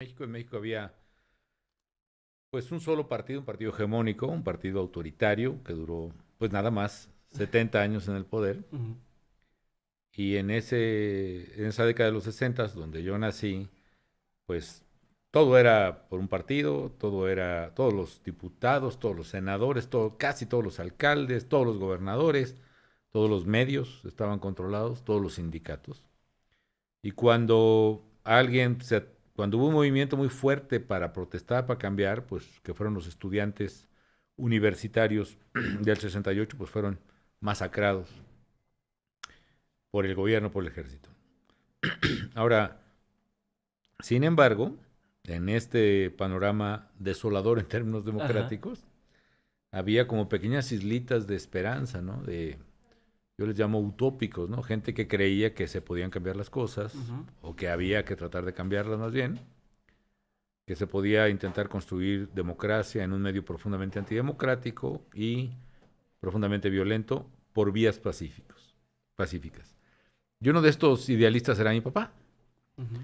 En México había pues un solo partido, un partido hegemónico, un partido autoritario que duró pues nada más 70 años en el poder. Ujú. Y en esa década de los 60, donde yo nací, pues todo era por un partido, todos los diputados, todos los senadores, casi todos los alcaldes, todos los gobernadores, todos los medios estaban controlados, todos los sindicatos. Y cuando hubo un movimiento muy fuerte para protestar, para cambiar, pues que fueron los estudiantes universitarios del 68, pues fueron masacrados por el gobierno, por el ejército. Ahora, sin embargo, en este panorama desolador en términos Ajá. democráticos, había como pequeñas islitas de esperanza, ¿no? Yo les llamo utópicos, ¿no? Gente que creía que se podían cambiar las cosas, Ujú. o que había que tratar de cambiarlas más bien, que se podía intentar construir democracia en un medio profundamente antidemocrático y profundamente violento por vías pacíficas. Y uno de estos idealistas era mi papá. Ujú.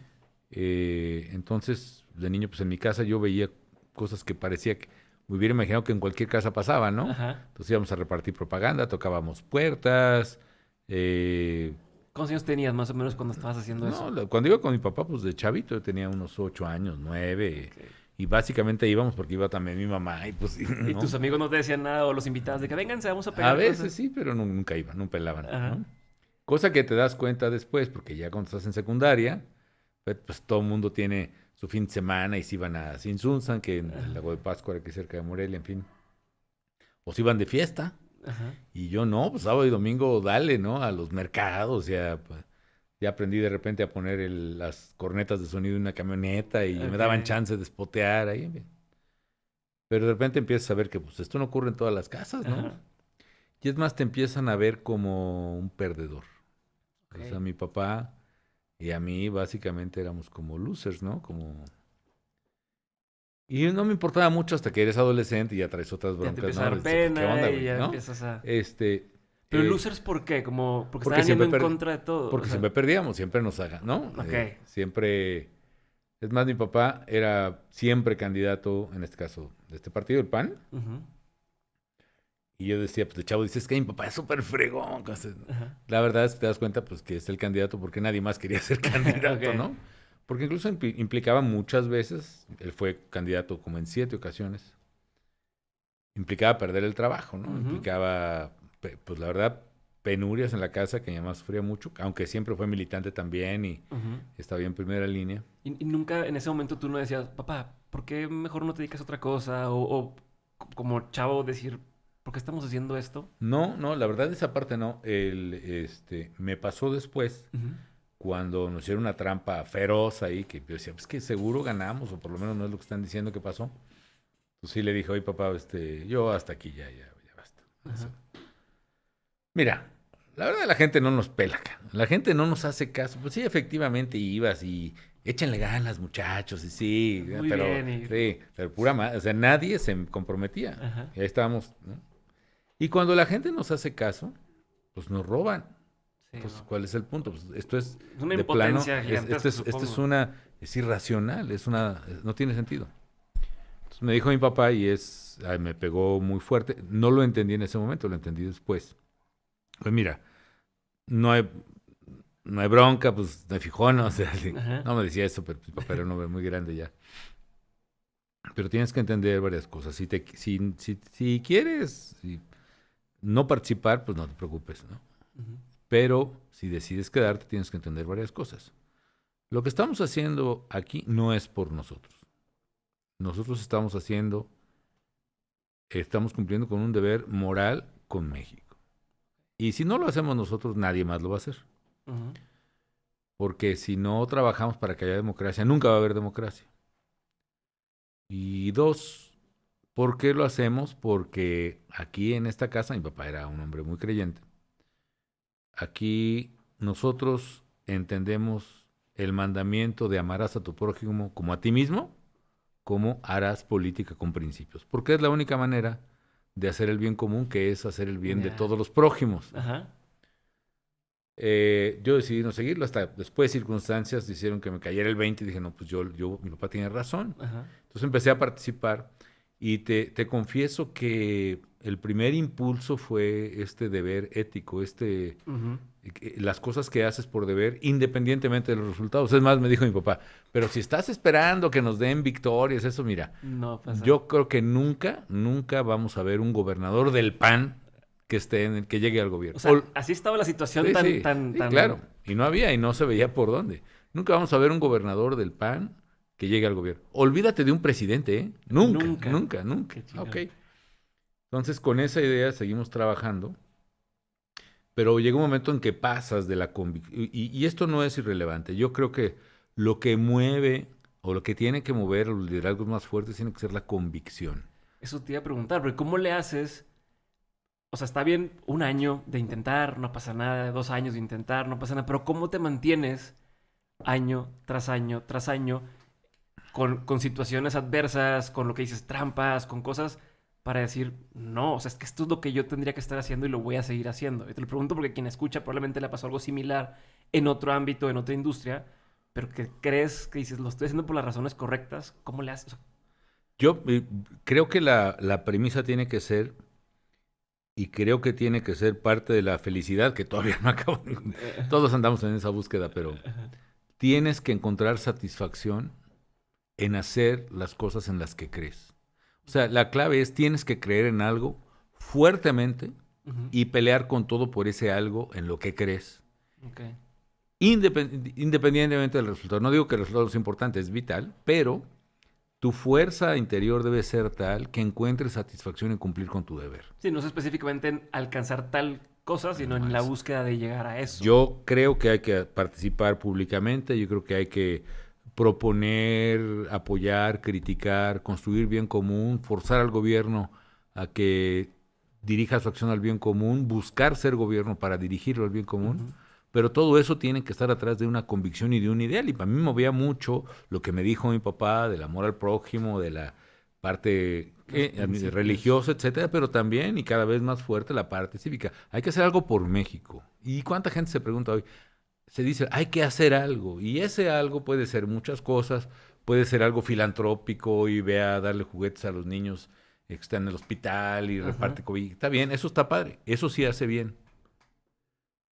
Entonces, de niño, pues en mi casa yo veía cosas que parecía que me hubiera imaginado que en cualquier casa pasaba, ¿no? Ajá. Entonces íbamos a repartir propaganda, tocábamos puertas. ¿Cuántos años tenías más o menos cuando estabas haciendo No, eso? cuando iba con mi papá, pues de chavito, yo tenía unos 8 años, 9, Ok. y básicamente íbamos porque iba también mi mamá, y pues, ¿Y tus ¿no? amigos no te decían nada o los invitabas de que vénganse, vamos a A pegar veces cosas? sí, pero nunca iban, no pelaban, Ajá. ¿no? Cosa que te das cuenta después, porque ya cuando estás en secundaria, pues todo el mundo tiene su fin de semana y se iban a Sinsunzan, que en el Ajá. lago de Pascua, aquí cerca de Morelia, en fin. O se iban de fiesta. Ajá. Y yo no, pues sábado y domingo dale, ¿no? A los mercados, ya, pues, ya aprendí de repente a poner las cornetas de sonido en una camioneta y me Ok. daban chance de spotear ahí. Pero de repente empiezas a ver que pues esto no ocurre en todas las casas, ¿no? Ajá. Y es más, te empiezan a ver como un perdedor. O sea, Ok. mi papá y a mí básicamente éramos como losers, ¿no? Y no me importaba mucho hasta que eres adolescente y ya traes otras Ya te broncas, empieza a ¿no? dar Dices, pues, ¿qué pena onda, y güey? ya ¿No? empiezas a... Este, Pero eh, losers, ¿por qué? Como porque porque estaban yendo siempre, en contra de todo. O porque sea, siempre perdíamos, siempre nos hagan, ¿no? ok. Siempre, es más, mi papá era siempre candidato, en este caso, de este partido, el PAN, Ujú. y yo decía, pues de chavo, dices que mi papá es súper fregón. Ajá. La verdad es que te das cuenta, pues, que es el candidato porque nadie más quería ser candidato, Ok. ¿no? Porque incluso implicaba muchas veces, él fue candidato como en 7 ocasiones, implicaba perder el trabajo, ¿no? Ujú. Implicaba, pues la verdad, penurias en la casa, que mi mamá sufría mucho, aunque siempre fue militante también y Ujú. estaba en primera línea. Y nunca en ese momento tú no decías, papá, ¿por qué mejor no te dedicas a otra cosa? Como chavo decir, ¿por qué estamos haciendo esto? No, no, la verdad esa parte no. Me pasó después, Ujú. cuando nos hicieron una trampa feroz ahí, que yo decía, pues que seguro ganamos, o por lo menos no es lo que están diciendo que pasó. Pues sí le dije, oye papá, yo hasta aquí ya basta. Ajá. Mira, la verdad la gente no nos pela, la gente no nos hace caso. Pues sí, efectivamente ibas y échenle ganas, muchachos, y sí, Muy pero bien. sí, pero o sea, nadie se comprometía. Ajá. Y ahí estábamos, ¿no? Y cuando la gente nos hace caso, pues nos roban. Sí, Pues, no. ¿cuál es el punto? Pues esto es Es una de plano, impotencia gigantesca, supongo. es irracional, no tiene sentido. Entonces me dijo mi papá y me pegó muy fuerte. No lo entendí en ese momento, lo entendí después. Pues mira, no hay, no hay bronca, pues no hay fijón, ¿no? O sea, sí, Ajá. no me decía eso, pero mi papá era un hombre muy grande ya. Pero tienes que entender varias cosas. Si quieres no participar, pues no te preocupes, ¿no? Ujú. Pero si decides quedarte, tienes que entender varias cosas. Lo que estamos haciendo aquí no es por nosotros. Nosotros estamos cumpliendo con un deber moral con México. Y si no lo hacemos nosotros, nadie más lo va a hacer. Ujú. Porque si no trabajamos para que haya democracia, nunca va a haber democracia. Y dos, ¿por qué lo hacemos? Porque aquí en esta casa, mi papá era un hombre muy creyente. Aquí nosotros entendemos el mandamiento de amarás a tu prójimo como a ti mismo, como harás política con principios. Porque es la única manera de hacer el bien común, que es hacer el bien de Ya. todos los prójimos. Ajá. Yo decidí no seguirlo, hasta después circunstancias hicieron que me cayera el 20 y dije, no, pues mi papá tiene razón. Ajá. Entonces empecé a participar y te confieso que el primer impulso fue este deber ético, Ujú. las cosas que haces por deber, independientemente de los resultados. Es más, me dijo mi papá, pero si estás esperando que nos den victorias, eso mira, No pasa. yo creo que nunca, nunca vamos a ver un gobernador del PAN que llegue al O gobierno. sea, así estaba la situación Sí, tan, sí, tan, sí, claro. tan. Y no había, y no se veía por dónde. Nunca vamos a ver un gobernador del PAN que llegue al gobierno. Olvídate de un presidente, ¿eh? Nunca, Nunca. nunca, nunca. Qué Ok. chingón. Entonces, con esa idea seguimos trabajando, pero llega un momento en que pasas de la convicción. Y esto no es irrelevante. Yo creo que lo que mueve o lo que tiene que mover a los liderazgos más fuertes tiene que ser la convicción. Eso te iba a preguntar, porque ¿cómo le haces? O sea, está bien un año de intentar, no pasa nada, 2 años de intentar, no pasa nada, pero ¿cómo te mantienes año tras año con situaciones adversas, con lo que dices, trampas, con cosas para decir, no, o sea, es que esto es lo que yo tendría que estar haciendo y lo voy a seguir haciendo? Y te lo pregunto porque quien escucha probablemente le pasó algo similar en otro ámbito, en otra industria, pero que crees que dices, lo estoy haciendo por las razones correctas, ¿cómo le haces? O sea, Yo creo que la premisa tiene que ser, y creo que tiene que ser parte de la felicidad, que todavía no acabo. Todos andamos en esa búsqueda, pero tienes que encontrar satisfacción en hacer las cosas en las que crees. O sea, la clave es tienes que creer en algo fuertemente ujú, y pelear con todo por ese algo en lo que crees. ok. Independientemente del resultado. No digo que el resultado es importante, es vital, pero tu fuerza interior debe ser tal que encuentres satisfacción en cumplir con tu deber. Sí, no es específicamente en alcanzar tal cosa, sino No en la es. búsqueda de llegar a eso. Yo creo que hay que participar públicamente, yo creo que hay que proponer, apoyar, criticar, construir bien común, forzar al gobierno a que dirija su acción al bien común, buscar ser gobierno para dirigirlo al bien común, Ujú. pero todo eso tiene que estar atrás de una convicción y de un ideal. Y para mí me movía mucho lo que me dijo mi papá del amor al prójimo, de la parte Los principios. religiosa, etcétera, pero también y cada vez más fuerte la parte cívica. Hay que hacer algo por México. ¿Y cuánta gente se pregunta hoy? Se dice, hay que hacer algo. Y ese algo puede ser muchas cosas. Puede ser algo filantrópico y ve a darle juguetes a los niños que están en el hospital y Ajá. reparte COVID. Está bien, eso está padre. Eso sí hace bien.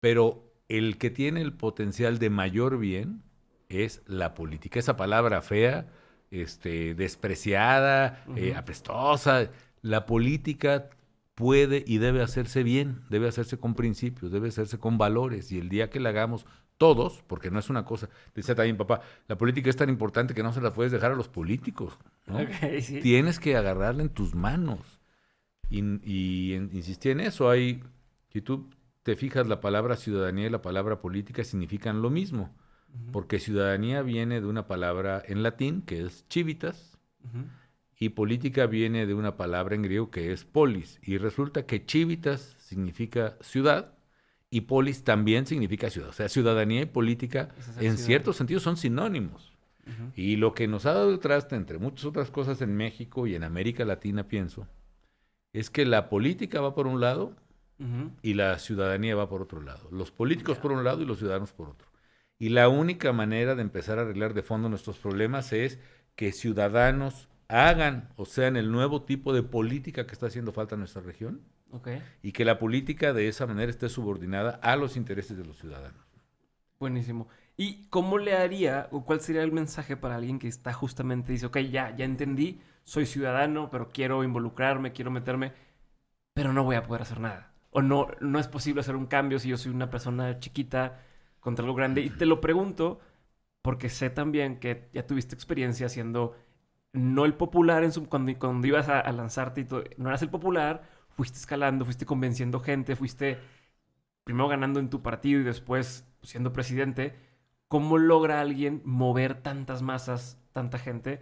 Pero el que tiene el potencial de mayor bien es la política. Esa palabra fea, despreciada, Ujú. apestosa. La política puede y debe hacerse bien, debe hacerse con principios, debe hacerse con valores. Y el día que la hagamos todos, porque no es una cosa, dice también papá, la política es tan importante que no se la puedes dejar a los políticos, ¿no? Ok, sí. Tienes que agarrarla en tus manos. Insistí en eso. Si tú te fijas, la palabra ciudadanía y la palabra política significan lo mismo, Ujú, porque ciudadanía viene de una palabra en latín que es civitas ujú. y política viene de una palabra en griego que es polis. Y resulta que civitas significa ciudad y polis también significa ciudad. O sea, ciudadanía y política Es hacer en ciudad. ciertos sentidos son sinónimos. Ujú, Y lo que nos ha dado el traste, entre muchas otras cosas en México y en América Latina, pienso, es que la política va por un lado ujú. y la ciudadanía va por otro lado. Los políticos Ya. por un lado y los ciudadanos por otro. Y la única manera de empezar a arreglar de fondo nuestros problemas es que ciudadanos hagan o sean el nuevo tipo de política que está haciendo falta en nuestra región Ok. y que la política de esa manera esté subordinada a los intereses de los ciudadanos. Buenísimo. ¿Y cómo le haría o cuál sería el mensaje para alguien que está justamente dice, ok, ya entendí, soy ciudadano, pero quiero involucrarme, quiero meterme, pero no voy a poder hacer nada? O no es posible hacer un cambio si yo soy una persona chiquita contra algo grande. Y te lo pregunto porque sé también que ya tuviste experiencia siendo no el popular cuando ibas a lanzarte y todo. No eras el popular, fuiste escalando, fuiste convenciendo gente, fuiste primero ganando en tu partido y después siendo presidente. ¿Cómo logra alguien mover tantas masas, tanta gente,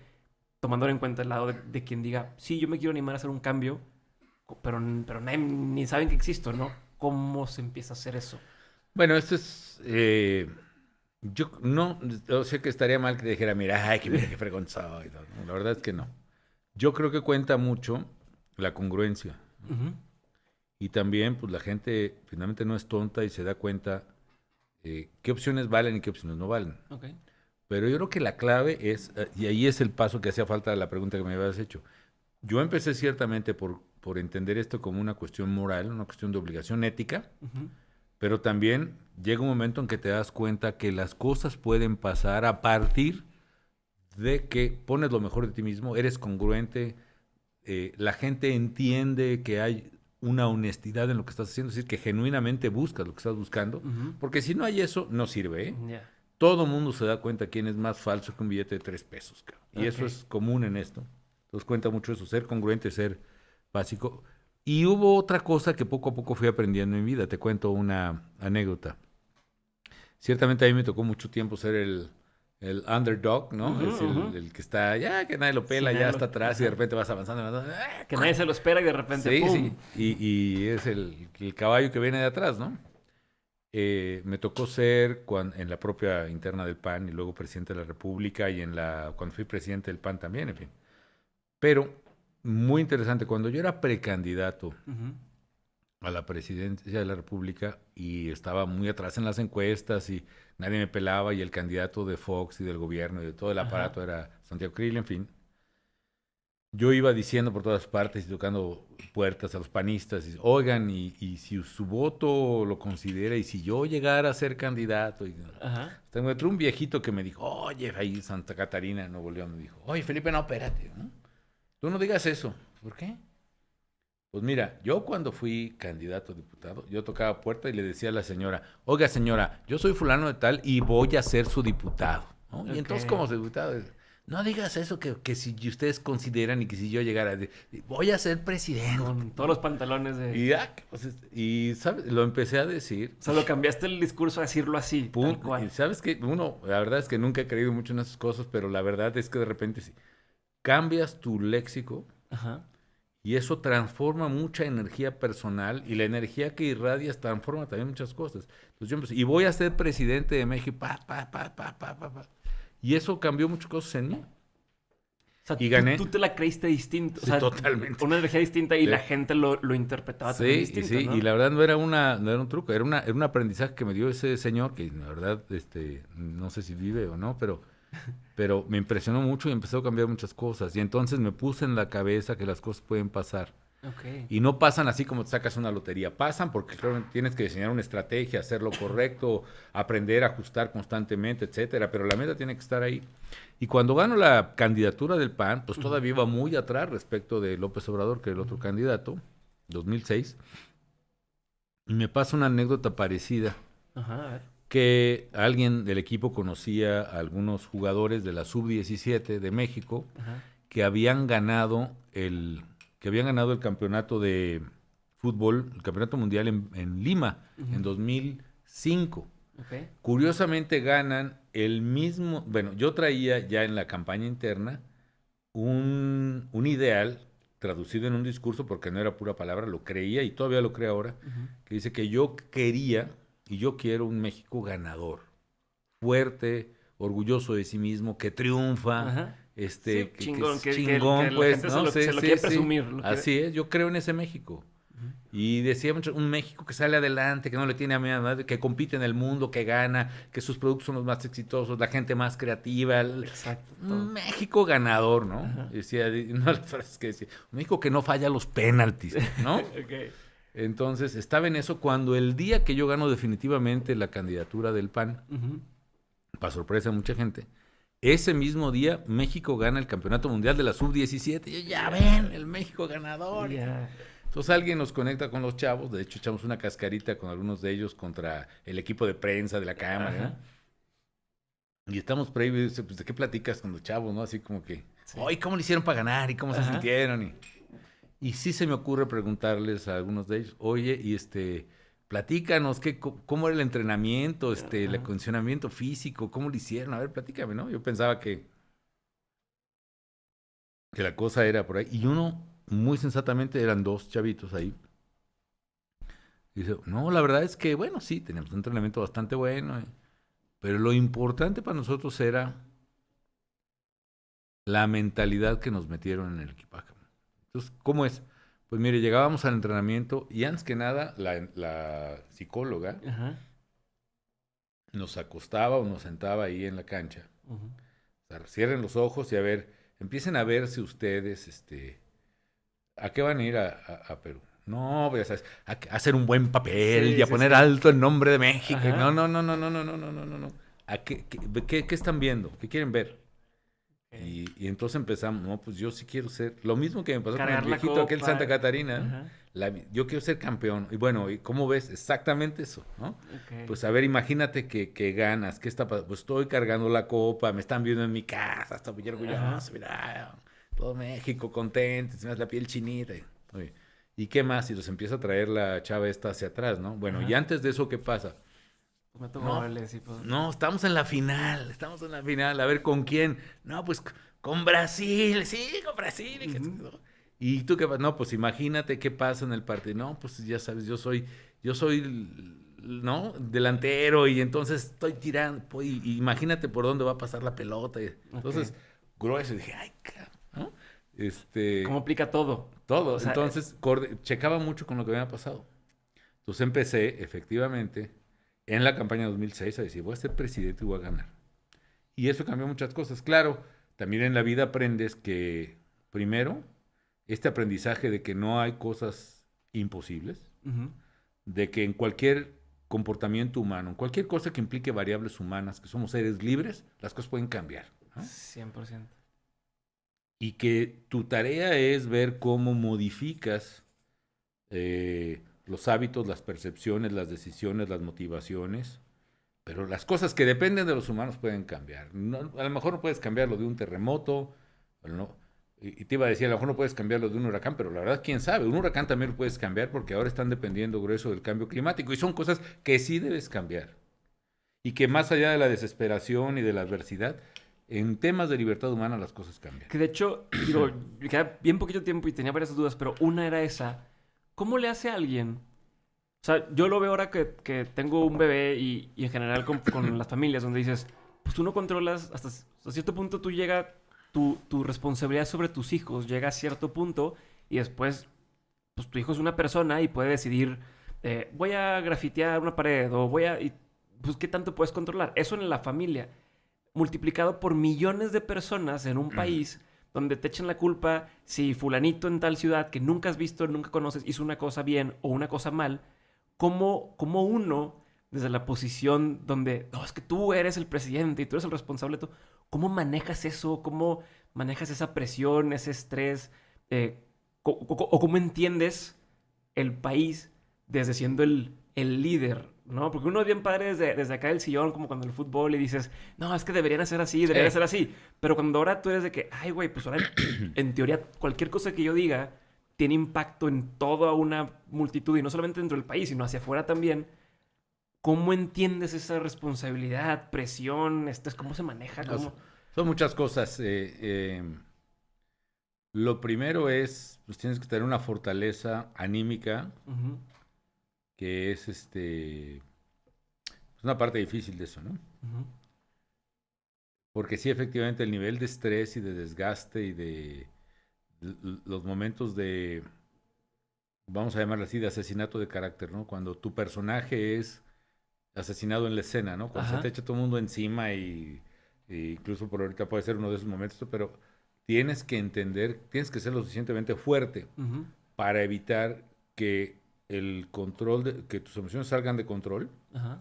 tomando en cuenta el lado de quien diga, sí, yo me quiero animar a hacer un cambio, pero nadie, ni saben que existo, ¿no? ¿Cómo se empieza a hacer eso? Bueno, esto es... yo no, yo sé que estaría mal que dijera, mira, ay, que mira qué fregón soy. No, la verdad es que no. Yo creo que cuenta mucho la congruencia. ¿No? Ujú, Y también, pues la gente finalmente no es tonta y se da cuenta. qué opciones valen y qué opciones no valen. Ok. Pero yo creo que la clave es, y ahí es el paso que hacía falta de la pregunta que me habías hecho. Yo empecé ciertamente por entender esto como una cuestión moral, una cuestión de obligación ética, Ujú. pero también llega un momento en que te das cuenta que las cosas pueden pasar a partir de que pones lo mejor de ti mismo, eres congruente, la gente entiende que hay una honestidad en lo que estás haciendo, es decir, que genuinamente buscas lo que estás buscando, Ujú. porque si no hay eso, no sirve, ¿eh? Ya. Todo mundo se da cuenta quién es más falso que un billete de 3 pesos, cabrón. Y eso Ok. es común en esto. Entonces cuenta mucho eso, ser congruente, ser básico. Y hubo otra cosa que poco a poco fui aprendiendo en mi vida. Te cuento una anécdota. Ciertamente a mí me tocó mucho tiempo ser el underdog, ¿no? Ujú, Es ujú. el que está, ya que nadie lo Sí, pela, ya nadie está atrás y de ajá. repente vas avanzando. Avanzando, Que nadie se lo espera y de repente, sí, sí. ¡pum! Y es el caballo que viene de atrás, ¿no? Me tocó ser en la propia interna del PAN y luego presidente de la República y cuando fui presidente del PAN también, en fin. Pero muy interesante, cuando yo era precandidato Ujú. a la presidencia de la República y estaba muy atrás en las encuestas y nadie me pelaba y el candidato de Fox y del gobierno y de todo el Ajá. aparato era Santiago Krill, en fin. Yo iba diciendo por todas partes y tocando puertas a los panistas, y, oigan, y si su voto lo considera, y si yo llegara a ser candidato. Ajá. Tengo otro un viejito que me dijo, oye, ahí Santa Catarina, Nuevo León, me dijo, oye, Felipe, no, espérate, ¿no? Tú no digas eso. ¿Por qué? Pues mira, yo cuando fui candidato a diputado, yo tocaba puerta y le decía a la señora, oiga señora, yo soy fulano de tal y voy a ser su diputado, ¿no? Y Ok. entonces como diputado, no digas eso que si ustedes consideran y que si yo llegara, voy a ser presidente, Con todos ¿no? los pantalones de... Y, pues, ¿sabes? Lo empecé a decir, O sea, lo cambiaste el discurso a decirlo así, tal y cual. sabes que uno, la verdad es que nunca he creído mucho en esas cosas, pero la verdad es que de repente sí, cambias tu léxico. Ajá. Y eso transforma mucha energía personal y la energía que irradias transforma también muchas cosas. Entonces yo empecé, y voy a ser presidente de México, pa. Y eso cambió muchas cosas en mí. O sea, Y tú gané, te la creíste distinto. O sí, sea, totalmente. una energía distinta y Sí, la gente lo interpretaba también sí, distinto, sí, y ¿no? la verdad no era un truco, era un aprendizaje que me dio ese señor, que la verdad, no sé si vive o no, pero me impresionó mucho y empezó a cambiar muchas cosas. Y entonces me puse en la cabeza que las cosas pueden pasar. Ok. Y no pasan así como te sacas una lotería. Pasan porque claro, tienes que diseñar una estrategia, hacer lo correcto, aprender a ajustar constantemente, etcétera. Pero la meta tiene que estar ahí. Y cuando gano la candidatura del PAN, pues Ujú. todavía iba muy atrás respecto de López Obrador, que era el otro candidato, 2006. Y me pasa una anécdota parecida, Ajá, a ver. que alguien del equipo conocía a algunos jugadores de la sub-17 de México Ajá. que habían ganado el campeonato de fútbol, el campeonato mundial en Lima en Ujú. 2005. Ok. Curiosamente ganan el mismo, bueno, yo traía ya en la campaña interna un ideal traducido en un discurso, porque no era pura palabra, lo creía y todavía lo creo ahora, Ujú. que dice que yo quería y yo quiero un México ganador, fuerte, orgulloso de sí mismo, que triunfa, Ajá. Sí, que chingón, es que chingón, la pues, gente ¿no? Sí, se lo sí, quiere sí. presumir. Lo quiere... Así es, yo creo en ese México. Ujú. Y decía mucho, un México que sale adelante, que no le tiene a madre, que compite en el mundo, que gana, que sus productos son los más exitosos, la gente más creativa, Exacto, todo. un México ganador, ¿no? Ajá. Y decía, una de las frases que decía, un México que no falla los penaltis, ¿no? Ok. Entonces, estaba en eso cuando el día que yo gano definitivamente la candidatura del PAN, Ujú. para sorpresa de mucha gente, ese mismo día México gana el Campeonato Mundial de la Sub-17. Y yo, ya ven, el México ganador. Ya. Entonces alguien nos conecta con los chavos, de hecho echamos una cascarita con algunos de ellos contra el equipo de prensa de la Cámara, Ajá. ¿no? Y estamos por ahí, y dice, pues, ¿de qué platicas con los chavos, no? Así como que, Sí. oye, ¿cómo le hicieron para ganar? ¿Y cómo se Ajá. sintieron? Y sí se me ocurre preguntarles a algunos de ellos, oye, platícanos, ¿cómo era el entrenamiento, el Ajá. acondicionamiento físico? ¿Cómo lo hicieron? A ver, platícame, ¿no? Yo pensaba que la cosa era por ahí. Y uno, muy sensatamente, eran dos chavitos ahí. Y dice, no, la verdad es que, bueno, sí, teníamos un entrenamiento bastante bueno, pero lo importante para nosotros era la mentalidad que nos metieron en el equipaje. Entonces, ¿cómo es? Pues mire, llegábamos al entrenamiento y antes que nada, la psicóloga Ajá. nos acostaba o nos sentaba ahí en la cancha. Ujú. O sea, cierren los ojos y a ver, empiecen a verse ustedes, ¿a qué van a ir a Perú? No, pues, ya sabes, a hacer un buen papel y Sí, a sí, poner sí. alto el nombre de México. Ajá. No, no, no, no, no, no, no, no, no, no, no. ¿Qué están viendo? ¿Qué quieren ver? Ok. Y entonces empezamos, no, pues yo sí quiero ser, lo mismo que me pasó con el Cargar la viejito aquel Santa copa. Catarina, Ajá. yo quiero ser campeón. Y bueno, ¿y cómo ves? Exactamente eso, ¿no? Ok. Pues a ver, imagínate que ganas, ¿qué está pasando? Pues estoy cargando la copa, me están viendo en mi casa, estoy muy Ajá. orgulloso, mira, todo México contento, se me hace la piel chinita. Oye, ¿y qué más? Y los empieza a traer la chava esta hacia atrás, ¿no? Bueno, y Ajá. antes de eso, ¿qué pasa? Pues meto No, goles y pues. no, estamos en la final, a ver con quién. No, pues con Brasil, sí, con Brasil. Ujú. ¿Y tú qué pasa? No, pues imagínate qué pasa en el partido. No, pues ya sabes, yo soy, ¿no? Delantero y entonces estoy tirando. Pues, y imagínate por dónde va a pasar la pelota. Ok. Entonces, grueso, y dije, ay, cabrón, ¿no? ¿Cómo aplica todo? O Todo. sea, Entonces, checaba mucho con lo que me había pasado. Entonces empecé, efectivamente, en la campaña 2006 a decir, voy a ser presidente y voy a ganar. Y eso cambió muchas cosas. Claro, también en la vida aprendes que, primero, este aprendizaje de que no hay cosas imposibles, ujú, de que en cualquier comportamiento humano, en cualquier cosa que implique variables humanas, que somos seres libres, las cosas pueden cambiar, ¿no? 100%. Y que tu tarea es ver cómo modificas los hábitos, las percepciones, las decisiones, las motivaciones, pero las cosas que dependen de los humanos pueden cambiar. A lo mejor no puedes cambiarlo de un terremoto, no, y te iba a decir, a lo mejor no puedes cambiarlo de un huracán, pero la verdad, quién sabe, un huracán también lo puedes cambiar porque ahora están dependiendo grueso del cambio climático y son cosas que sí debes cambiar. Y que más allá de la desesperación y de la adversidad, en temas de libertad humana las cosas cambian. Que de hecho, digo, me queda bien poquito tiempo y tenía varias dudas, pero una era esa. ¿Cómo le hace a alguien? O sea, yo lo veo ahora que tengo un bebé y en general con las familias donde dices, pues tú no controlas, hasta cierto punto tú llega, tu responsabilidad sobre tus hijos llega a cierto punto y después, pues tu hijo es una persona y puede decidir, voy a grafitear una pared o voy a... Y, pues, ¿qué tanto puedes controlar? Eso en la familia multiplicado por millones de personas en un país donde te echan la culpa si fulanito en tal ciudad que nunca has visto, nunca conoces, hizo una cosa bien o una cosa mal, ¿cómo uno, desde la posición donde, no, es que tú eres el presidente y tú eres el responsable de todo, cómo manejas eso? ¿Cómo manejas esa presión, ese estrés? ¿O cómo entiendes el país desde siendo el líder, ¿no? Porque uno es bien padre desde acá del sillón, como cuando en el fútbol y dices, no, es que deberían hacer así, deberían hacer así. Pero cuando ahora tú eres de que, ay, güey, pues ahora en teoría cualquier cosa que yo diga tiene impacto en toda una multitud y no solamente dentro del país, sino hacia afuera también. ¿Cómo entiendes esa responsabilidad, presión, cómo se maneja? No, ¿Cómo? son muchas cosas. Lo primero es, pues tienes que tener una fortaleza anímica, Ujú, que es es una parte difícil de eso, ¿no? ujú, Porque sí, efectivamente, el nivel de estrés y de desgaste y de los momentos de, vamos a llamarlo así, de asesinato de carácter, ¿no? Cuando tu personaje es asesinado en la escena, ¿no? Cuando se te ajá, echa todo el mundo encima y incluso por ahorita puede ser uno de esos momentos, pero tienes que entender, tienes que ser lo suficientemente fuerte ujú, para evitar que el control, que tus emociones salgan de control ajá.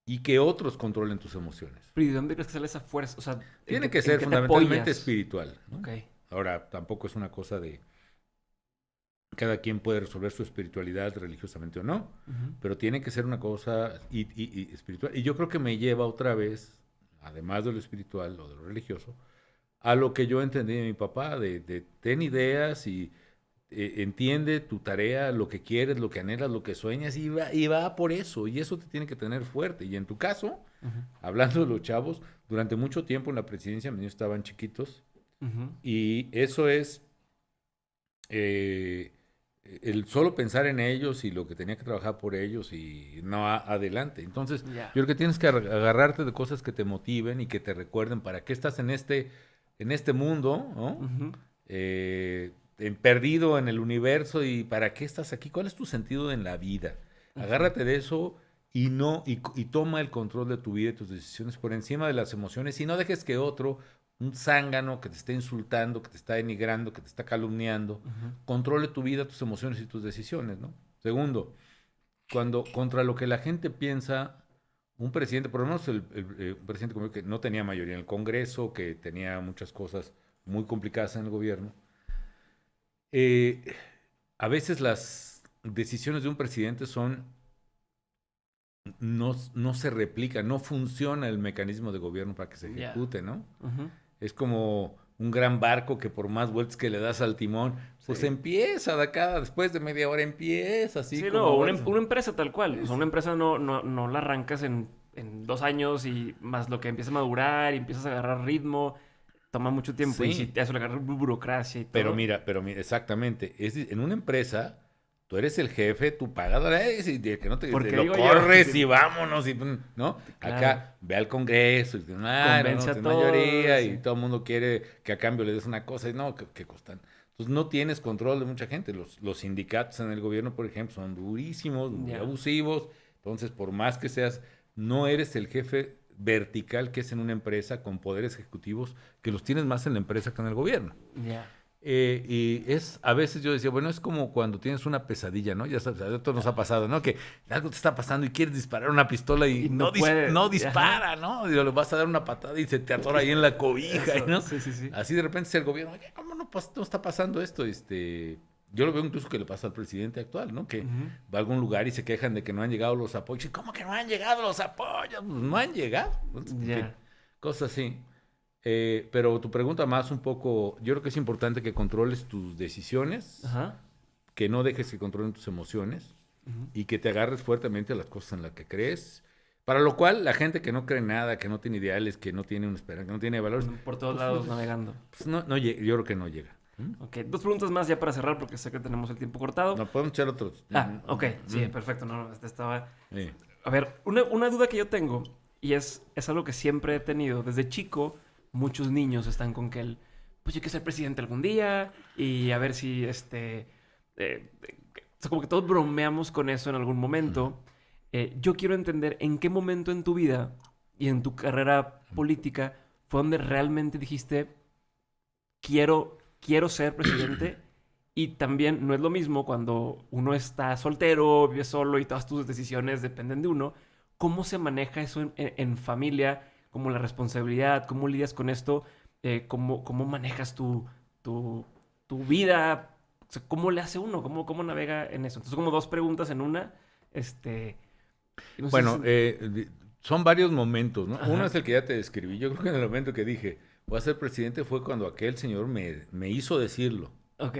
y que otros controlen tus emociones. Pero ¿y de dónde crees que sale esa fuerza? O sea, Tiene que en ser qué te fundamentalmente apoyas? espiritual, ¿no? Ok. Ahora, tampoco es una cosa de cada quien puede resolver su espiritualidad religiosamente o no, Ujú, pero tiene que ser una cosa y espiritual. Y yo creo que me lleva otra vez, además de lo espiritual o de lo religioso, a lo que yo entendí de mi papá, de ten ideas y entiende tu tarea, lo que quieres, lo que anhelas, lo que sueñas y va por eso. Y eso te tiene que tener fuerte. Y en tu caso, ujú, hablando de los chavos, durante mucho tiempo en la presidencia mis niños estaban chiquitos ujú. y eso es eh, el solo pensar en ellos y lo que tenía que trabajar por ellos y no adelante. Entonces, Ya. yo creo que tienes que agarrarte de cosas que te motiven y que te recuerden para qué estás en este mundo, ¿no? Ujú, Perdido en el universo y para qué estás aquí, cuál es tu sentido en la vida. ujú. Agárrate de eso y toma el control de tu vida y tus decisiones por encima de las emociones y no dejes que otro, un zángano que te esté insultando, que te está denigrando, que te está calumniando, controle tu vida, tus emociones y tus decisiones, ¿no? Segundo, cuando contra lo que la gente piensa, un presidente, por lo menos un presidente como yo, que no tenía mayoría en el Congreso, que tenía muchas cosas muy complicadas en el gobierno, eh, a veces las decisiones de un presidente no se replica, no funciona el mecanismo de gobierno para que se ejecute, ¿no? Es como un gran barco que por más vueltas que le das al timón, pues empieza de acá, después de media hora empieza así. Sí, como una empresa tal cual. O sea, una empresa no la arrancas en 2 años y más lo que empieza a madurar y empiezas a agarrar ritmo, toma mucho tiempo. Sí. Y si eso le agarra burocracia y todo. Pero mira, exactamente. En una empresa, tú eres el jefe, tu pagador es y de que no te lo corres y vámonos, y, ¿no? Claro. Acá ve al Congreso y convence a todos, mayoría y todo el mundo quiere que a cambio le des una cosa y no, que costan. Entonces no tienes control de mucha gente. Los sindicatos en el gobierno, por ejemplo, son durísimos, muy abusivos. Entonces, por más que seas, no eres el jefe vertical que es en una empresa con poderes ejecutivos que los tienes más en la empresa que en el gobierno. Y a veces yo decía, bueno, es como cuando tienes una pesadilla, ¿no? Ya sabes, a todos nos ha pasado, ¿no? Que algo te está pasando y quieres disparar una pistola y no dispara, ¿no? Y le vas a dar una patada y se te atora ahí en la cobija, ¿no? Sí. Así de repente es el gobierno, ¿cómo no está pasando esto? Yo lo veo incluso que le pasa al presidente actual, ¿no? Que va a algún lugar y se quejan de que no han llegado los apoyos. ¿Cómo que no han llegado los apoyos? Pues no han llegado. Cosas así. Pero tu pregunta más un poco, yo creo que es importante que controles tus decisiones, que no dejes que controlen tus emociones y que te agarres fuertemente a las cosas en las que crees. Para lo cual, la gente que no cree nada, que no tiene ideales, que no tiene una esperanza, que no tiene valores. Por todos lados navegando. Pues no, yo creo que no llega. Ok, 2 preguntas más ya para cerrar porque sé que tenemos el tiempo cortado. No, podemos echar otros. Ok, sí, perfecto. Estaba... Sí. A ver, una duda que yo tengo, y es algo que siempre he tenido. Desde chico, muchos niños están con que pues yo quiero ser presidente algún día y a ver si, o sea, como que todos bromeamos con eso en algún momento. Yo quiero entender en qué momento en tu vida y en tu carrera política fue donde realmente dijiste, quiero ser presidente. Y también no es lo mismo cuando uno está soltero, vive solo y todas tus decisiones dependen de uno. ¿Cómo se maneja eso en familia? ¿Cómo la responsabilidad? ¿Cómo lidias con esto? ¿Cómo manejas tu vida? O sea, ¿cómo le hace uno? ¿Cómo navega en eso? Entonces, como 2 preguntas en una. No bueno, son varios momentos, ¿no? Uno es el que ya te describí. Yo creo que en el momento que dije, voy a ser presidente fue cuando aquel señor me hizo decirlo. Ok.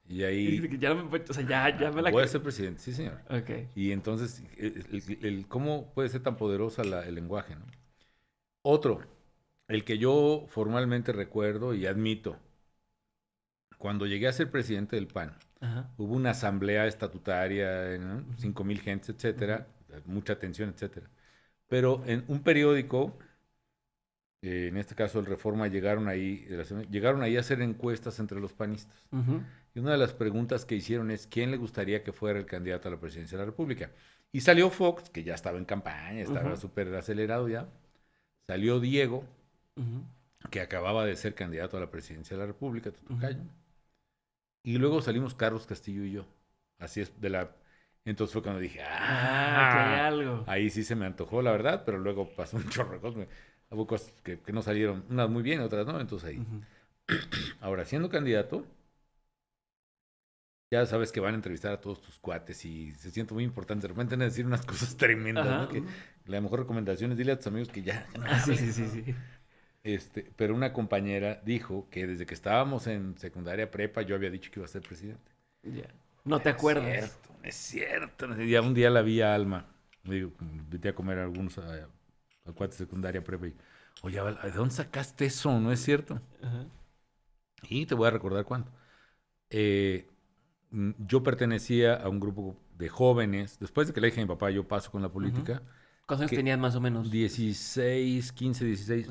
Y ahí... ya me la... Voy a ser presidente, sí, señor. Ok. Y entonces, ¿cómo puede ser tan poderosa el lenguaje, no? Otro, el que yo formalmente recuerdo y admito, cuando llegué a ser presidente del PAN, hubo una asamblea estatutaria, ¿no? 5,000 gentes, etcétera, mucha atención, etcétera. Pero en un periódico, en este caso el Reforma, llegaron ahí a hacer encuestas entre los panistas. Y una de las preguntas que hicieron es, ¿quién le gustaría que fuera el candidato a la presidencia de la República? Y salió Fox, que ya estaba en campaña, estaba súper acelerado ya. Salió Diego, que acababa de ser candidato a la presidencia de la República, Totocayo. Y luego salimos Carlos Castillo y yo. Así es, entonces fue cuando dije, que hay algo. Ahí sí se me antojó, la verdad, pero luego pasó un chorro de cosas. Hubo cosas que no salieron, unas muy bien, otras no, entonces ahí. Ahora, siendo candidato, ya sabes que van a entrevistar a todos tus cuates y se siente muy importante. De repente van a decir unas cosas tremendas, ¿no? Que la mejor recomendación es dile a tus amigos que ya... Sí. Pero una compañera dijo que desde que estábamos en secundaria prepa yo había dicho que iba a ser presidente. No te acuerdas. Es cierto. Ya un día la vi a Alma. Digo, invité a comer a algunos a cuates de secundaria prepa y, oye, ¿de dónde sacaste eso? ¿No es cierto? Y te voy a recordar cuándo. Yo pertenecía a un grupo de jóvenes. Después de que le dije a mi papá, yo paso con la política. ¿Cuántos años tenías más o menos? 16, 15, 16.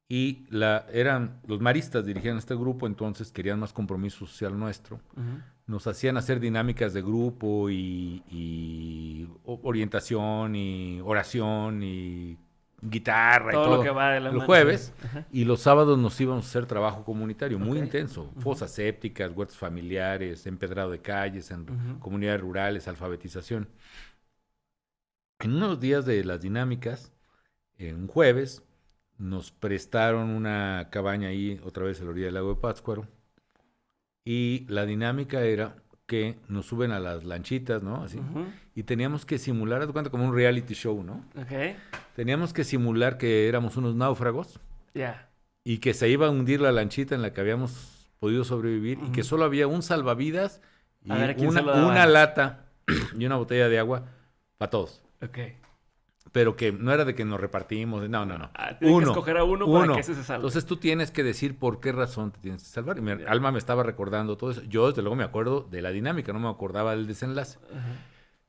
Y eran los maristas dirigían este grupo, entonces querían más compromiso social nuestro. Ujú. Nos hacían hacer dinámicas de grupo y orientación y oración y guitarra y Todo lo que todo va de la los mano. jueves. Ajá. Y los sábados nos íbamos a hacer trabajo comunitario muy Ok. intenso. Ujú. Fosas sépticas, huertos familiares, empedrado de calles, en Ujú. comunidades rurales, alfabetización. En unos días de las dinámicas, un jueves, nos prestaron una cabaña ahí, otra vez a la orilla del lago de Pátzcuaro. Y la dinámica era que nos suben a las lanchitas, ¿no? Así. Ujú. Y teníamos que simular, haz de cuenta, como un reality show, ¿no? Ok. Teníamos que simular que éramos unos náufragos Ya. y que se iba a hundir la lanchita en la que habíamos podido sobrevivir y que Ujú. solo había un salvavidas y A ver, ¿a quién se lo daban? una lata y una botella de agua para todos. Ok. Pero que no era de que nos repartimos, no. Ah, tienen que escoger a uno para que ese se salve. Entonces tú tienes que decir por qué razón te tienes que salvar. Y Ya. Alma me estaba recordando todo eso. Yo desde luego me acuerdo de la dinámica, no me acordaba del desenlace. Ajá.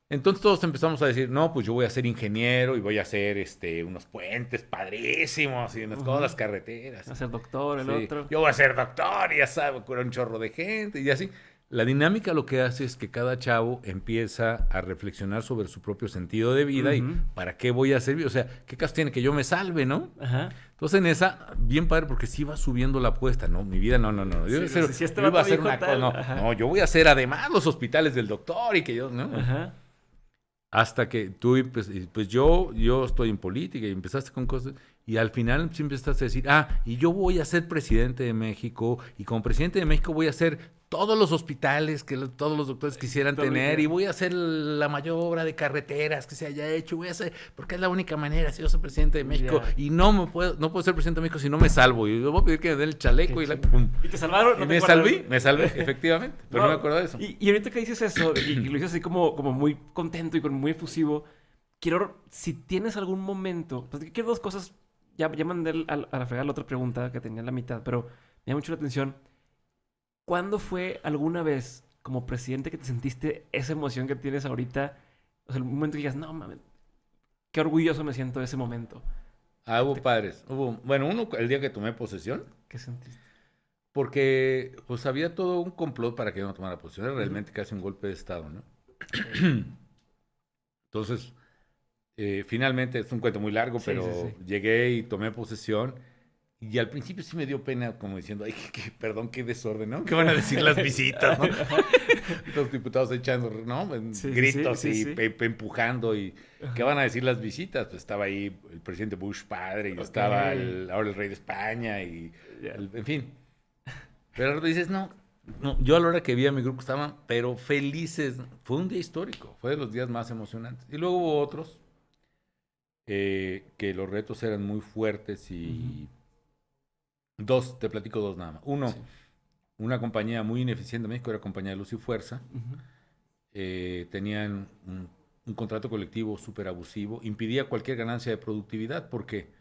Entonces todos empezamos a decir, no, pues yo voy a ser ingeniero y voy a hacer unos puentes padrísimos y unas Ujú. cosas, carreteras. Va a ser doctor, el Sí, otro. yo voy a ser doctor y ya sabe, curar un chorro de gente y así. La dinámica lo que hace es que cada chavo empieza a reflexionar sobre su propio sentido de vida y Ujú. para qué voy a servir. O sea, ¿qué caso tiene que yo me salve, no? Ajá. Entonces en esa, bien padre, porque sí va subiendo la apuesta, ¿no? Mi vida, no. Yo, Sí, iba a hacer, si este yo iba a vato hacer dijo una cosa, tal, no, ajá. no, yo voy a hacer además los hospitales del doctor y que yo, ¿no? Ajá. Hasta que tú, pues yo estoy en política y empezaste con cosas, y al final siempre estás a decir, y yo voy a ser presidente de México, y como presidente de México voy a hacer todos los hospitales que todos los doctores quisieran Todo tener, ya. y voy a hacer la mayor obra de carreteras que se haya hecho, voy a hacer, porque es la única manera, si yo soy presidente de México, Ya. y no puedo ser presidente de México si no me salvo, y yo voy a pedir que me den el chaleco, y pum. ¿Y te salvaron? Y ¿No te me acuerdas? me salvé, efectivamente, pero no me acuerdo de eso. Y ahorita que dices eso, y lo dices así como muy contento y muy efusivo, si tienes algún momento, pues quiero dos cosas, ya mandé a la fregada la otra pregunta que tenía en la mitad, pero me llama mucho la atención. ¿Cuándo fue alguna vez como presidente que te sentiste esa emoción que tienes ahorita? O sea, el momento que digas, no mames, qué orgulloso me siento de ese momento. Hubo padres. Bueno, uno el día que tomé posesión, ¿Qué sentiste? porque pues había todo un complot para que yo no tomara posesión. Era realmente casi un golpe de Estado, ¿no? Entonces, finalmente, es un cuento muy largo, Sí, pero sí, sí. llegué y tomé posesión. Y al principio sí me dio pena, como diciendo, ay, perdón, qué desorden, ¿no? ¿Qué van a decir las visitas, no? Los diputados echando, ¿no? Sí, Gritos sí, y sí. empujando. Y ¿qué van a decir las visitas? Pues estaba ahí el presidente Bush padre, y Ok. estaba ahora el rey de España, y Ya. en fin. Pero dices, no, yo a la hora que vi a mi grupo estaban, pero felices. Fue un día histórico, fue de los días más emocionantes. Y luego hubo otros que los retos eran muy fuertes y te platico dos nada más. Uno, Sí. una compañía muy ineficiente en México, era compañía de Luz y Fuerza. Ujú. Tenían un contrato colectivo súper abusivo, impidía cualquier ganancia de productividad porque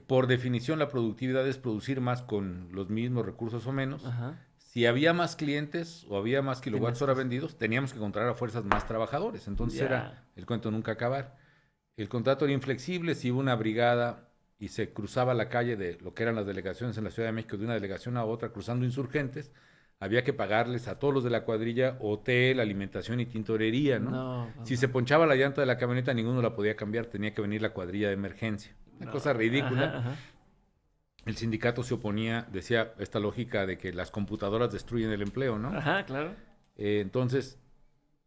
por definición la productividad es producir más con los mismos recursos o menos. Ajá. Si había más clientes o había más kilowatts hora que- vendidos, teníamos que encontrar a fuerzas más trabajadores. Entonces Ya. era el cuento nunca acabar. El contrato era inflexible. Si iba una brigada y se cruzaba la calle de lo que eran las delegaciones en la Ciudad de México, de una delegación a otra, cruzando insurgentes, había que pagarles a todos los de la cuadrilla hotel, alimentación y tintorería, ¿no? No. Si se ponchaba la llanta de la camioneta, ninguno la podía cambiar, tenía que venir la cuadrilla de emergencia. Una No. cosa ridícula. Ajá, ajá. El sindicato se oponía, decía esta lógica de que las computadoras destruyen el empleo, ¿no? Ajá, claro. Entonces,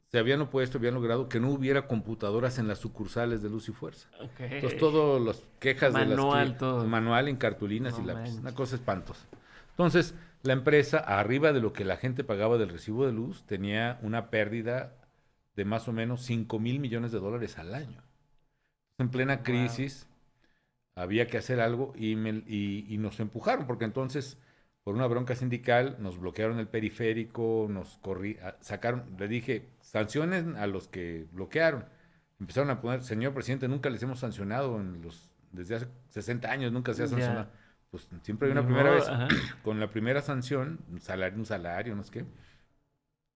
se habían opuesto, habían logrado que no hubiera computadoras en las sucursales de Luz y Fuerza. Ok. Entonces, todas las quejas Manual, de las todo. manual en cartulinas No y lápiz. manches. Una cosa espantosa. Entonces, la empresa, arriba de lo que la gente pagaba del recibo de luz, tenía una pérdida de más o menos $5,000 millones al año. En plena Wow. crisis, había que hacer algo y nos empujaron, porque entonces, por una bronca sindical, nos bloquearon el periférico, sacaron, le dije, sancionen a los que bloquearon. Empezaron a poner, señor presidente, nunca les hemos sancionado desde hace 60 años, nunca se ha Ya. sancionado. Pues siempre hay una Ni primera modo, vez. ajá. Con la primera sanción, un salario, no sé qué,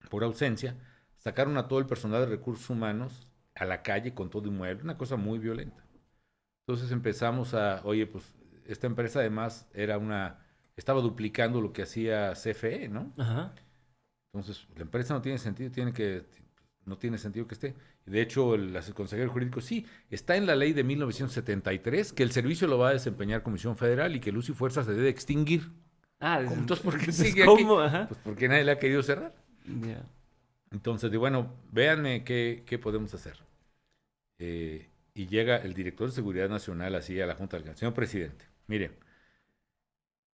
por ausencia, sacaron a todo el personal de recursos humanos a la calle con todo inmueble, una cosa muy violenta. Entonces empezamos oye, pues esta empresa además estaba duplicando lo que hacía CFE, ¿no? Ajá. Entonces, la empresa no tiene sentido, no tiene sentido que esté. De hecho, el consejero jurídico sí, está en la ley de 1973 que el servicio lo va a desempeñar Comisión Federal y que el uso y fuerza se debe extinguir. Ah, Entonces, ¿por qué entonces, sigue aquí? ¿cómo? Ajá. Pues porque nadie le ha querido cerrar. Ya. Entonces, bueno, véanme qué podemos hacer. Y llega el director de Seguridad Nacional así a la Junta del señor presidente. Miren,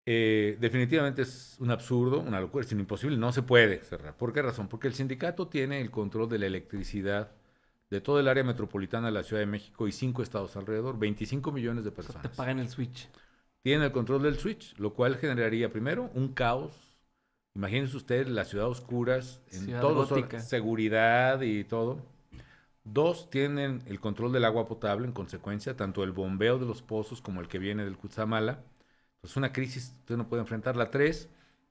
definitivamente es un absurdo, una locura, es imposible, no se puede cerrar. ¿Por qué razón? Porque el sindicato tiene el control de la electricidad de todo el área metropolitana de la Ciudad de México y 5 estados alrededor, 25 millones de O sea, personas. te pagan el switch. Tienen el control del switch, lo cual generaría primero un caos. Imagínense ustedes la ciudad a oscuras, en Ciudad todo, gótica. seguridad y todo. 2, tienen el control del agua potable, en consecuencia, tanto el bombeo de los pozos como el que viene del Cutzamala. Entonces, una crisis usted no puede enfrentarla. 3,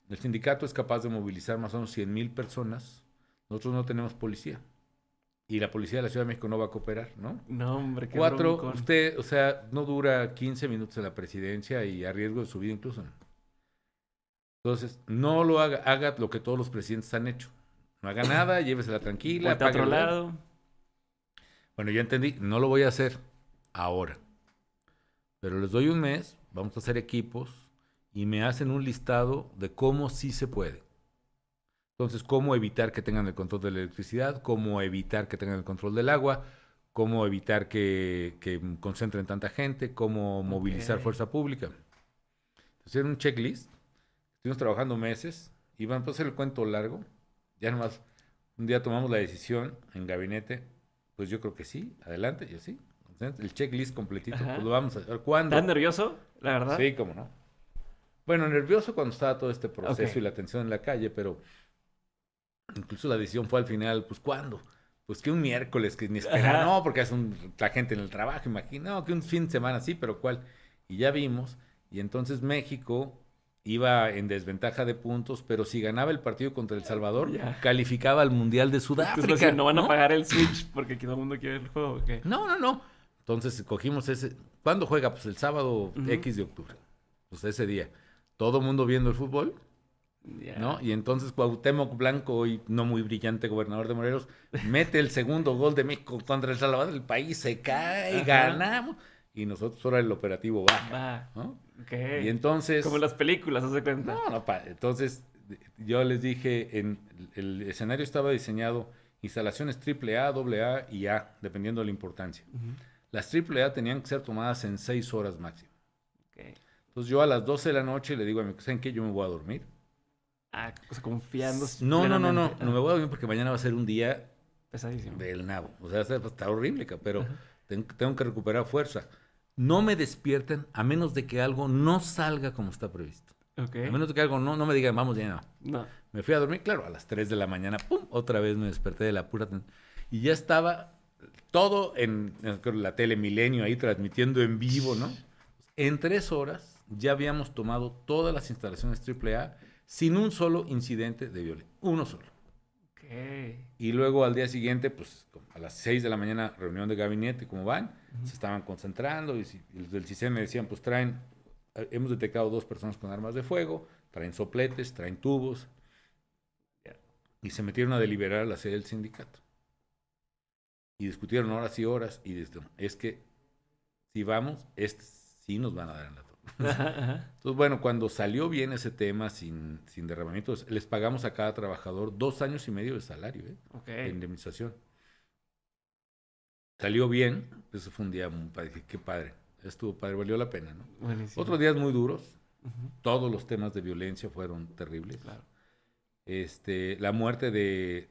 el sindicato es capaz de movilizar más o menos 100,000 personas. Nosotros no tenemos policía. Y la policía de la Ciudad de México no va a cooperar, ¿no? No, hombre, qué 4, broncón. usted, o sea, no dura 15 minutos en la presidencia y a riesgo de su vida incluso. Entonces, no lo haga lo que todos los presidentes han hecho. No haga nada, llévesela tranquila. Vuelta a otro apáguela. lado. Bueno, ya entendí, no lo voy a hacer ahora. Pero les doy un mes, vamos a hacer equipos y me hacen un listado de cómo sí se puede. Entonces, cómo evitar que tengan el control de la electricidad, cómo evitar que tengan el control del agua, cómo evitar que concentren tanta gente, cómo movilizar fuerza pública. Entonces, era un checklist. Estuvimos trabajando meses y van a hacer el cuento largo. Ya nomás, un día tomamos la decisión en gabinete, pues yo creo que sí, adelante, y así. El checklist completito, Ajá. pues lo vamos a hacer. ¿Cuándo? ¿Estás nervioso, la verdad? Sí, cómo no. Bueno, nervioso cuando estaba todo este proceso Ok. y la tensión en la calle, pero incluso la decisión fue al final, pues ¿cuándo? Pues que un miércoles, que ni esperar, Ajá. no, porque es la gente en el trabajo, imagino, no, que un fin de semana sí, pero ¿cuál? Y ya vimos, y entonces México iba en desventaja de puntos, pero si ganaba el partido contra El Salvador, Ya. calificaba al Mundial de Entonces, Sudáfrica. no van a pagar el switch porque aquí todo el mundo quiere el juego. ¿O qué? No. Entonces cogimos ese. ¿Cuándo juega? Pues el sábado Ujú. X de octubre. Pues ese día. Todo el mundo viendo el fútbol, Ya. ¿no? Y entonces Cuauhtémoc Blanco, hoy no muy brillante gobernador de Morelos, mete el segundo gol de México contra El Salvador. El país se cae, Ajá. ganamos. Y nosotros ahora el operativo baja, Va. ¿no? Ok. Y entonces. Como en las películas, ¿haz de cuenta? Entonces yo les dije, el escenario estaba diseñado instalaciones AAA, AA y A, dependiendo de la importancia. Ujú. Las AAA tenían que ser tomadas en 6 horas máximo. Ok. Entonces yo a las 12 de la noche le digo a mi ¿saben qué? Yo me voy a dormir. Ah, o sea, confiando No plenamente. me voy a dormir porque mañana va a ser un día Pesadísimo. del nabo. O sea, está horrible, pero Ajá. tengo que recuperar fuerza. No me despierten a menos de que algo no salga como está previsto. Ok. A menos de que algo no me digan, vamos, ya no. No. Me fui a dormir, claro, a las 3 de la mañana, ¡pum! Otra vez me desperté de la pura... Y ya estaba todo en la tele Milenio ahí transmitiendo en vivo, ¿no? En 3 horas ya habíamos tomado todas las instalaciones AAA sin un solo incidente de violencia. Uno solo. Ok. Y luego al día siguiente, pues a las 6 de la mañana, reunión de gabinete, ¿cómo van? Ujú. Se estaban concentrando y los del CISEN me decían, pues hemos detectado 2 personas con armas de fuego, traen sopletes, traen tubos. Y se metieron a deliberar a la sede del sindicato. Y discutieron horas y horas. Y es que si vamos, sí nos van a dar en la torre. Ajá. Entonces, bueno, cuando salió bien ese tema sin derramamientos, les pagamos a cada trabajador 2 años y medio de salario, Ok. de indemnización. Salió bien, eso fue un día muy padre. Dije, qué padre, estuvo padre, valió la pena, ¿no? Buenísimo. Otros días muy duros, Ujú. todos los temas de violencia fueron terribles. Claro. La muerte de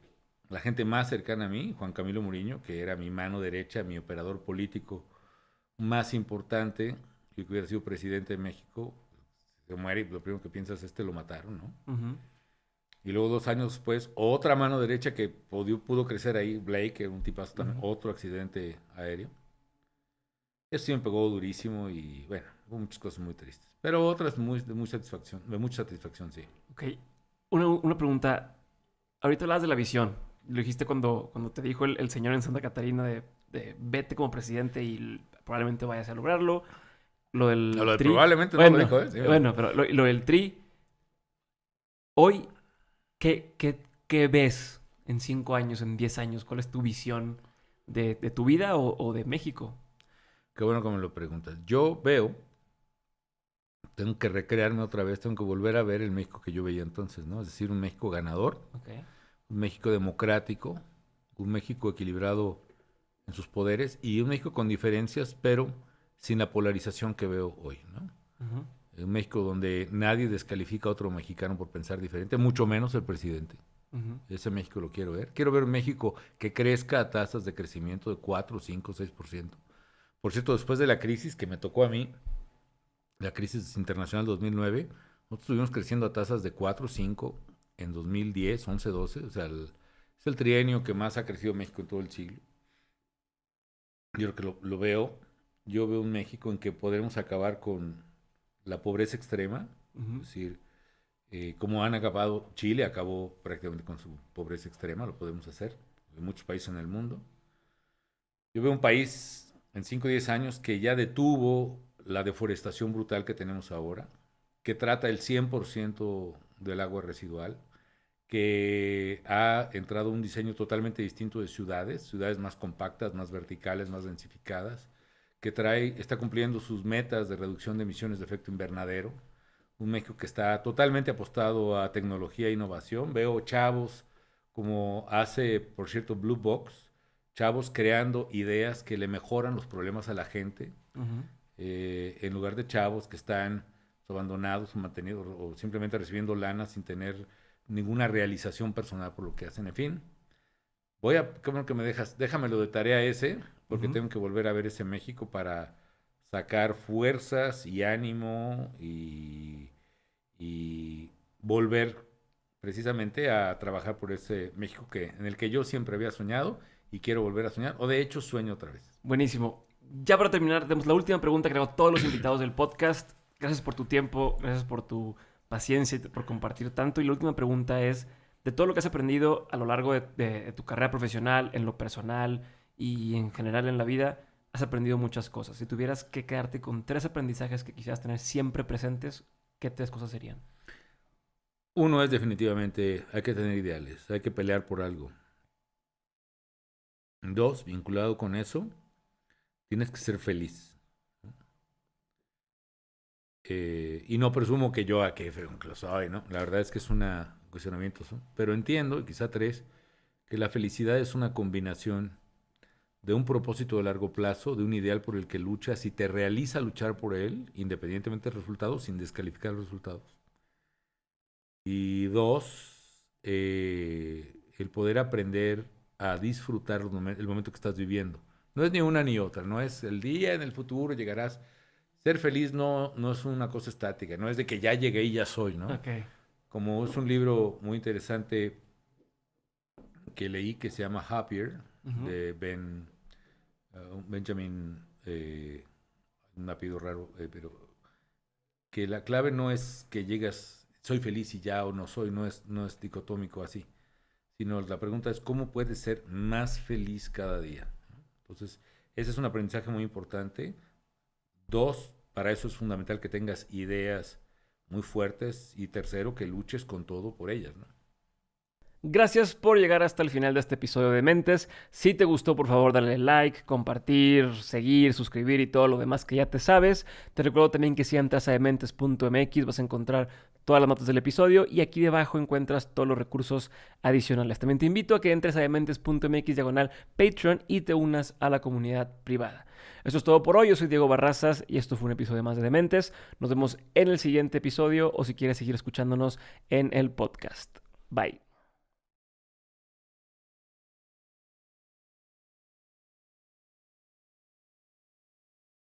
la gente más cercana a mí, Juan Camilo Muriño, que era mi mano derecha, mi operador político más importante, que hubiera sido presidente de México, se muere y lo primero que piensas es lo mataron, ¿no? Ujú. Y luego 2 años después, otra mano derecha que pudo crecer ahí, Blake, que era un tipazo también, Ujú. otro accidente aéreo. Eso sí me pegó durísimo y bueno, hubo muchas cosas muy tristes. Pero otras de mucha satisfacción, sí. Ok. Una pregunta. Ahorita hablabas de la visión. Lo dijiste cuando te dijo el señor en Santa Catarina de vete como presidente y probablemente vayas a lograrlo. lo del Lo de tri. probablemente no Bueno, lo dijo, ¿eh? Sí, bueno, pero lo del tri, hoy, ¿qué ves en 5 años, en 10 años? ¿Cuál es tu visión de tu vida o de México? Qué bueno que me lo preguntas. Yo veo, tengo que recrearme otra vez, tengo que volver a ver el México que yo veía entonces, ¿no? Es decir, un México ganador, Ok. un México democrático, un México equilibrado en sus poderes y un México con diferencias, pero sin la polarización que veo hoy, ¿no? Ujú. Un México donde nadie descalifica a otro mexicano por pensar diferente, mucho menos el presidente. Ujú. Ese México lo quiero ver. Quiero ver un México que crezca a tasas de crecimiento de 4, 5, 6%. Por cierto, después de la crisis que me tocó a mí, la crisis internacional 2009, nosotros estuvimos creciendo a tasas de 4, 5 en 2010, 11, 12. O sea, es el trienio que más ha crecido México en todo el siglo. Yo creo que lo veo. Yo veo un México en que podremos acabar con la pobreza extrema. Ujú. Es decir, como han acabado, Chile acabó prácticamente con su pobreza extrema, lo podemos hacer en muchos países en el mundo. Yo veo un país en 5 o 10 años que ya detuvo la deforestación brutal que tenemos ahora, que trata el 100% del agua residual, que ha entrado un diseño totalmente distinto de ciudades, ciudades más compactas, más verticales, más densificadas, que está cumpliendo sus metas de reducción de emisiones de efecto invernadero, un México que está totalmente apostado a tecnología e innovación. Veo chavos como hace, por cierto, Blue Box, chavos creando ideas que le mejoran los problemas a la gente, Ujú. en lugar de chavos que están abandonados o mantenidos o simplemente recibiendo lana sin tener ninguna realización personal por lo que hacen. En fin, qué bueno que me dejas, déjamelo de tarea ese, porque Ujú. tengo que volver a ver ese México para sacar fuerzas y ánimo y volver precisamente a trabajar por ese México en el que yo siempre había soñado y quiero volver a soñar, o de hecho sueño otra vez. Buenísimo. Ya para terminar, tenemos la última pregunta que hago a todos los invitados del podcast. Gracias por tu tiempo, gracias por tu paciencia y por compartir tanto. Y la última pregunta es, de todo lo que has aprendido a lo largo de tu carrera profesional, en lo personal y en general en la vida, has aprendido muchas cosas. Si tuvieras que quedarte con 3 aprendizajes que quisieras tener siempre presentes, ¿qué 3 cosas serían? Uno es definitivamente, hay que tener ideales, hay que pelear por algo. Dos, vinculado con eso, tienes que ser feliz. Y no presumo que yo que lo soy, ¿no? La verdad es que es un cuestionamiento, ¿no? Pero entiendo, y quizá tres, que la felicidad es una combinación de un propósito de largo plazo, de un ideal por el que luchas y te realiza luchar por él, independientemente del resultado, sin descalificar los resultados. Y dos, el poder aprender a disfrutar el momento que estás viviendo. No es ni una ni otra, no es el día en el futuro llegarás. Ser feliz no es una cosa estática, no es de que ya llegué y ya soy, ¿no? Ok. Como es un libro muy interesante que leí que se llama Happier, Ujú. de Benjamin, un apellido raro, pero que la clave no es que llegas, soy feliz y ya o no soy, no es dicotómico así, sino la pregunta es cómo puedes ser más feliz cada día, ¿no? Entonces, ese es un aprendizaje muy importante. Dos, para eso es fundamental que tengas ideas muy fuertes y tercero, que luches con todo por ellas, ¿no? Gracias por llegar hasta el final de este episodio de Mentes. Si te gustó, por favor, dale like, compartir, seguir, suscribir y todo lo demás que ya te sabes. Te recuerdo también que si entras a dementes.mx vas a encontrar todas las notas del episodio y aquí debajo encuentras todos los recursos adicionales. También te invito a que entres a dementes.mx/Patreon y te unas a la comunidad privada. Eso es todo por hoy. Yo soy Diego Barrazas y esto fue un episodio más de Dementes. Nos vemos en el siguiente episodio o si quieres seguir escuchándonos en el podcast. Bye.